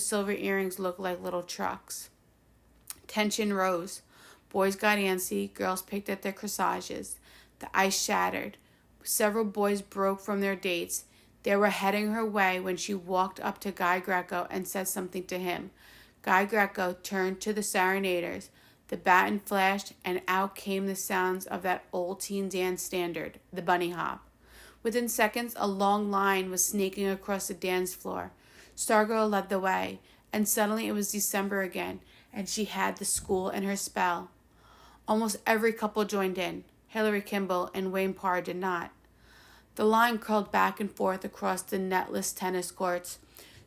silver earrings looked like little trucks. Tension rose. Boys got antsy, girls picked at their corsages. The ice shattered. Several boys broke from their dates. They were heading her way when she walked up to Guy Greco and said something to him. Guy Greco turned to the serenaders. The baton flashed, and out came the sounds of that old teen dance standard, the bunny hop. Within seconds, a long line was snaking across the dance floor. Stargirl led the way, and suddenly it was December again, and she had the school in her spell. Almost every couple joined in. Hillary Kimball and Wayne Parr did not. The line curled back and forth across the netless tennis courts.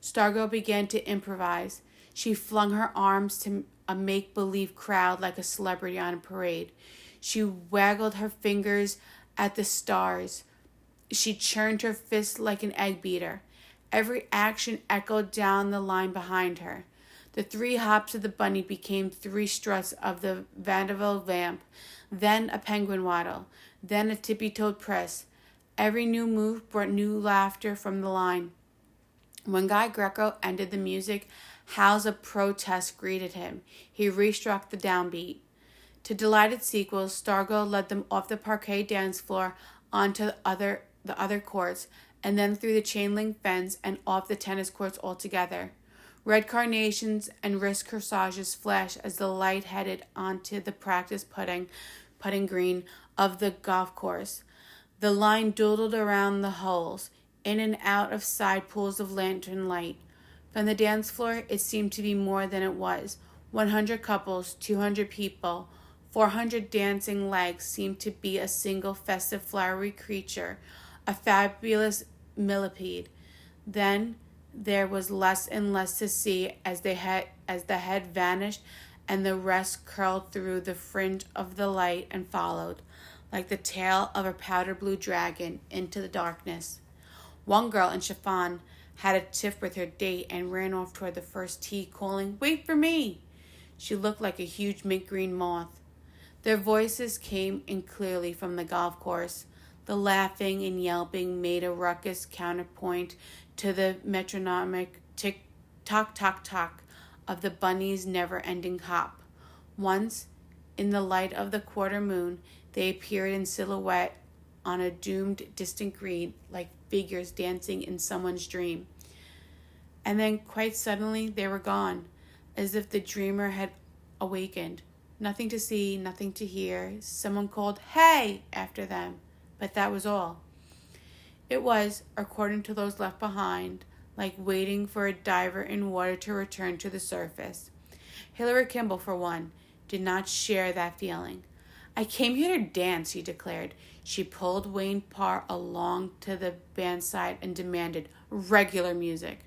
Stargirl began to improvise. She flung her arms to a make-believe crowd like a celebrity on a parade. She waggled her fingers at the stars. She churned her fists like an egg beater. Every action echoed down the line behind her. The 3 hops of the bunny became 3 struts of the vaudeville vamp, then a penguin waddle, then a tippy-toed press. Every new move brought new laughter from the line. When Guy Greco ended the music, howls of protest greeted him. He restruck the downbeat. To delighted sequels, Stargirl led them off the parquet dance floor onto the other courts, and then through the chain-link fence and off the tennis courts altogether. Red carnations and wrist corsages flashed as the light headed onto the practice putting green of the golf course. The line doodled around the holes, in and out of side pools of lantern light. From the dance floor, it seemed to be more than it was. 100 couples, 200 people, 400 dancing legs seemed to be a single festive flowery creature, a fabulous millipede. Then there was less and less to see as the head vanished and the rest curled through the fringe of the light and followed, like the tail of a powder blue dragon, into the darkness. One girl in chiffon had a tiff with her date and ran off toward the first tee, calling, "Wait for me!" She looked like a huge mint green moth. Their voices came in clearly from the golf course. The laughing and yelping made a ruckus counterpoint to the metronomic tick-tock-tock-tock of the bunny's never-ending hop. Once, in the light of the quarter moon, they appeared in silhouette on a doomed distant green like figures dancing in someone's dream. And then, quite suddenly, they were gone, as if the dreamer had awakened. Nothing to see, nothing to hear. Someone called, "Hey!" after them, but that was all. It was, according to those left behind, like waiting for a diver in water to return to the surface. Hillary Kimball, for one, did not share that feeling. "I came here to dance," she declared. She pulled Wayne Parr along to the bandside and demanded regular music.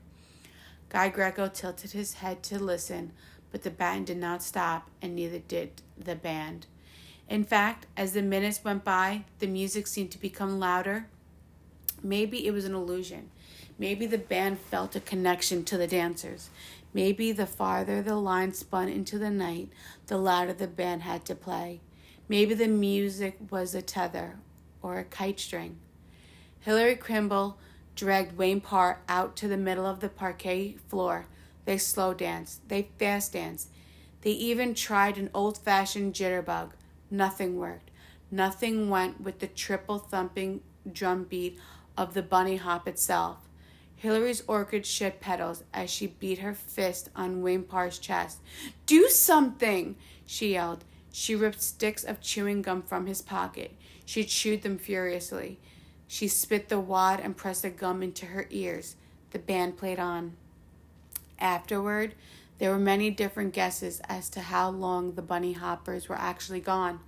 Guy Greco tilted his head to listen, but the band did not stop, and neither did the band. In fact, as the minutes went by, the music seemed to become louder. Maybe it was an illusion. Maybe the band felt a connection to the dancers. Maybe the farther the line spun into the night, the louder the band had to play. Maybe the music was a tether or a kite string. Hillary Kimball dragged Wayne Parr out to the middle of the parquet floor. They slow danced. They fast danced. They even tried an old-fashioned jitterbug. Nothing worked. Nothing went with the triple thumping drum beat of the bunny hop itself. Hillary's orchid shed petals as she beat her fist on Wayne Parr's chest. "Do something!" she yelled. She ripped sticks of chewing gum from his pocket. She chewed them furiously. She spit the wad and pressed the gum into her ears. The band played on. Afterward, there were many different guesses as to how long the bunny hoppers were actually gone.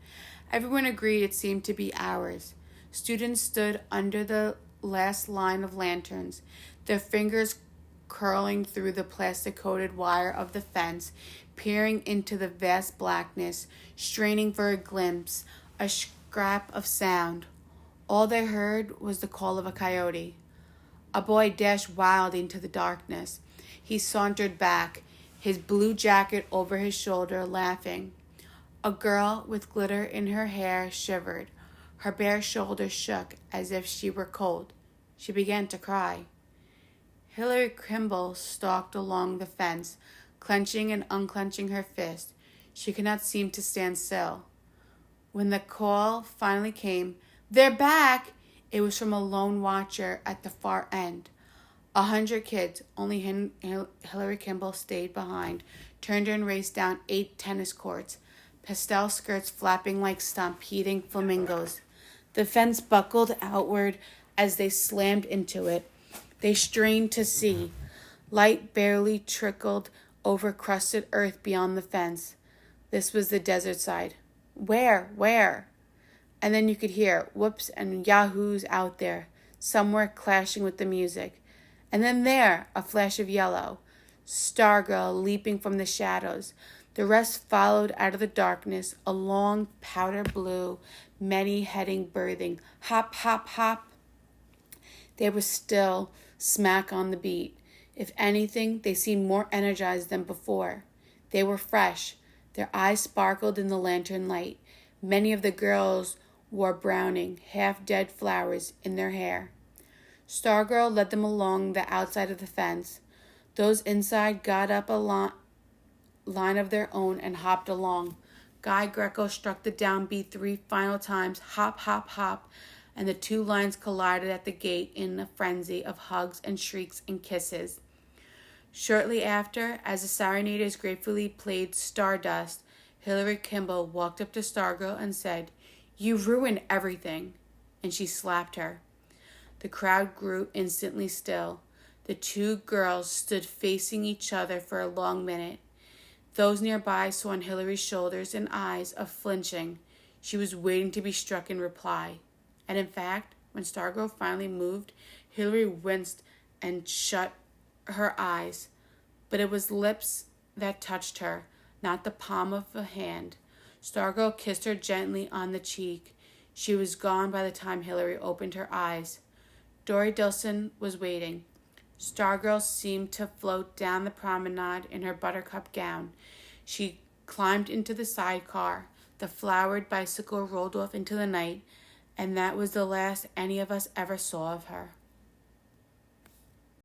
Everyone agreed it seemed to be hours. Students stood under the last line of lanterns, their fingers curling through the plastic-coated wire of the fence, peering into the vast blackness, straining for a glimpse, a scrap of sound. All they heard was the call of a coyote. A boy dashed wildly into the darkness. He sauntered back, his blue jacket over his shoulder, laughing. A girl with glitter in her hair shivered. Her bare shoulders shook as if she were cold. She began to cry. Hillary Kimball stalked along the fence, clenching and unclenching her fist. She could not seem to stand still. When the call finally came, "They're back!" it was from a lone watcher at the far end. 100 kids, only Hillary Kimball stayed behind, turned her and raced down 8 tennis courts, pastel skirts flapping like stampeding flamingos. The fence buckled outward as they slammed into it. They strained to see. Light barely trickled over crusted earth beyond the fence. This was the desert side. Where? And then you could hear whoops and yahoos out there, somewhere clashing with the music. And then there, a flash of yellow. Stargirl leaping from the shadows. The rest followed out of the darkness, a long powder blue, many-heading birthing. Hop, hop, hop. They were still smack on the beat. If anything, they seemed more energized than before. They were fresh. Their eyes sparkled in the lantern light. Many of the girls wore browning, half-dead flowers in their hair. Stargirl led them along the outside of the fence. Those inside got up a line of their own and hopped along. Guy Greco struck the downbeat 3 final times, hop, hop, hop, and the 2 lines collided at the gate in a frenzy of hugs and shrieks and kisses. Shortly after, as the Serenaders gratefully played Stardust, Hillary Kimball walked up to Stargirl and said, "You ruined everything," and she slapped her. The crowd grew instantly still. The 2 girls stood facing each other for a long minute. Those nearby saw on Hillary's shoulders and eyes a flinching. She was waiting to be struck in reply. And in fact, when Stargirl finally moved, Hillary winced and shut her eyes. But it was lips that touched her, not the palm of a hand. Stargirl kissed her gently on the cheek. She was gone by the time Hillary opened her eyes. Dory Dilson was waiting. Stargirl seemed to float down the promenade in her buttercup gown. She climbed into the sidecar. The flowered bicycle rolled off into the night, and that was the last any of us ever saw of her.